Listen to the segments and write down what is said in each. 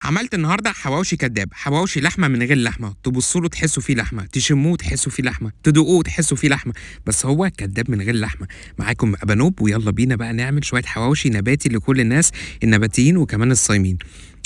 عملت النهارده حواوشي كداب، حواوشي لحمة من غير لحمة، تبصوا له تحسوا فيه لحمة، تشموه تحسوا فيه لحمة، تدوقوه تحسوا فيه لحمة، بس هو كداب من غير لحمة. معاكم أبانوب ويلا بينا بقى نعمل شوية حواوشي نباتي لكل الناس النباتيين وكمان الصايمين.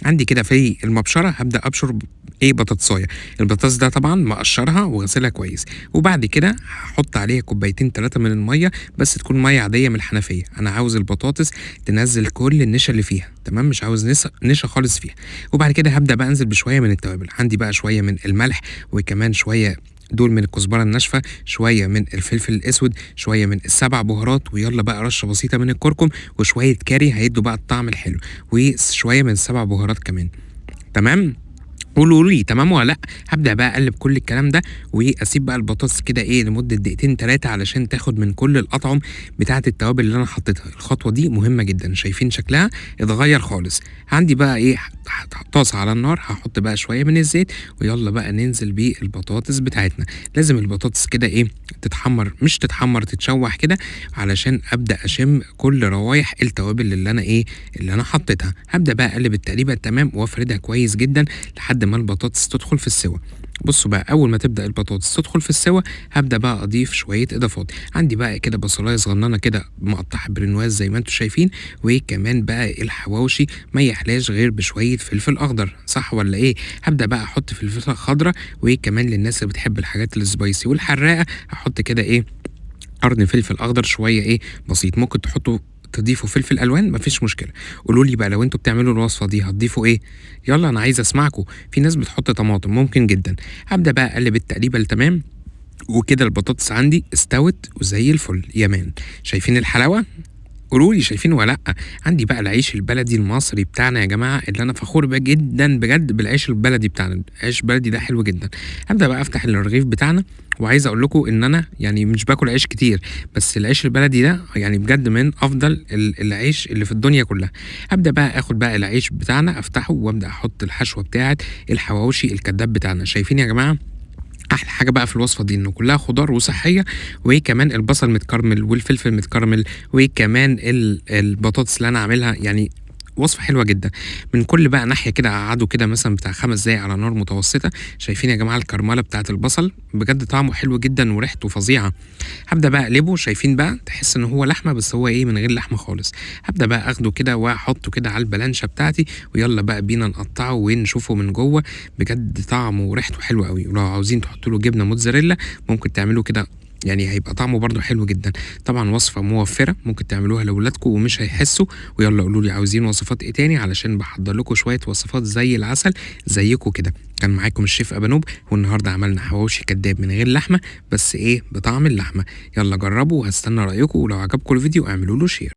عندي كده في المبشرة هابدأ أبشر بطاطساية. البطاطس ده طبعًا مقشرها وغاسلها كويس، وبعد كده هاحط عليها كوبايتين 3 من المَيّة، بس تكون مَيّة عادية من الحنفية. أنا عاوز البطاطس تنزّل كل النشا اللي فيها، تمام، مش عاوز نشا خالص فيها. وبعد كده هابدأ بقى أنزل بشوية من التوابل، عندي بقى شوية من الملح، وكمان شوية دول من الكزبرة الناشفة، شوية من الفلفل الأسود، شوية من ال7 بهارات، ويالّا بقى رشة بسيطة من الكركم، وشوية كاري هيدّوا بقى الطعم الحلو، وشوية من ال7 بهارات كمان، تمام؟ قولوا لي تمام والّا لأ. هابدأ بقى أقلّب كل الكلام ده، وأسيب بقى البطاطس كده لمدة دقيقتين 3 علشان تاخد من كل الأطعم بتاعة التوابل اللي أنا حطيتها. الخطوة دي مهمة جدًا، شايفين شكلها اتغيّر خالص. عندي بقى طاسة على النار، هاحط بقى شوية من الزيت، ويالّا بقى ننزل بالبطاطس بتاعتنا. لازم البطاطس كده تتحمّر، مش تتحمّر، تتشوّح كده علشان أبدأ أشم كل روايح التوابل اللي أنا حطيتها. هابدأ بقى أقلّب التقليبة التمام وأفردها كويس جدًا لحد ما البطاطس تدخل في السوا. بُصّوا بقى، أول ما تبدأ البطاطس تدخل في السوا، هابدأ بقى أضيف شوية إضافات. عندي بقى كده بصلاية صغننة كده مقطّعها برنواز زي ما أنتم شايفين، وكمان بقى الحواوشي ما يحلاش غير بشوية فلفل أخضر، صح والّا إيه؟ هابدأ بقى أحط فلفلة خضرا، وكمان للناس اللي بتحب الحاجات الspicy والحراقة هاحط كده قرن فلفل أخضر شوية بسيط. ممكن تضيفوا فلفل ألوان ما فيش مشكلة. قولوا لي بقى لو أنتم بتعملوا الوصفة دي هتضيفوا إيه؟ يالّا أنا عايز أسمعكم. في ناس بتحط طماطم، ممكن جدًا. هابدأ بقى أقلّب التقليبة التمام، وكده البطاطس عندي استوت وزي الفل يا مان. شايفين الحلاوة؟ قولوا لي شايفين والّا لأ. عندي بقى العيش البلدي المصري بتاعنا يا جماعة، اللي أنا فخور بيه جدًا بجد بالعيش البلدي بتاعنا. العيش البلدي ده حلو جدًا. هابدأ بقى أفتح الرغيف بتاعنا، وعايز أقول لكم إن أنا يعني مش باكل عيش كتير، بس العيش البلدي ده يعني بجد من أفضل العيش اللي في الدنيا كلها. هابدأ بقى آخد بقى العيش بتاعنا أفتحه، وأبدأ أحط الحشوة بتاعة الحواوشي الكداب بتاعنا. شايفين يا جماعة؟ أحلى حاجة بقى في الوصفة دي إنه كلّها خضار وصحية، وكمان البصل متكرمل والفلفل متكرمل، وكمان البطاطس اللي أنا عاملها يعني وصفة حلوة جدًا. من كل بقى ناحية كده قعّدوا كده مثلًا بتاع 5 دقايق على نار متوسطة. شايفين يا جماعة الكرملة بتاعة البصل؟ بجد طعمه حلو جدًا وريحته فظيعة. هابدأ بقى أقلبه، شايفين بقى تحس إن هو لحمة، بس هو من غير لحمة خالص. هابدأ بقى آخده كده وأحطه كده على البلانشة بتاعتي، ويالّا بقى بينا نقطّعه ونشوفه من جوّه. بجد طعمه وريحته حلوة أوي، ولو عاوزين تحطوا له جبنة موتزاريلا ممكن تعملوا كده، يعني هيبقى طعمه برضه حلو جدًا. طبعًا وصفة موفّرة ممكن تعملوها لأولادكم ومش هيحسّوا. ويالّا قولوا لي عاوزين وصفات إيه تاني علشان باحضّر لكم شوية وصفات زي العسل زيّكم كده. كان معاكم الشيف أبانوب، والنهارده عملنا حواوشي كدّاب من غير لحمة، بس بطعم اللحمة. يالّا جرّبوا وهاستنى رأيكم، ولو عجبكم الفيديو اعملوا له share.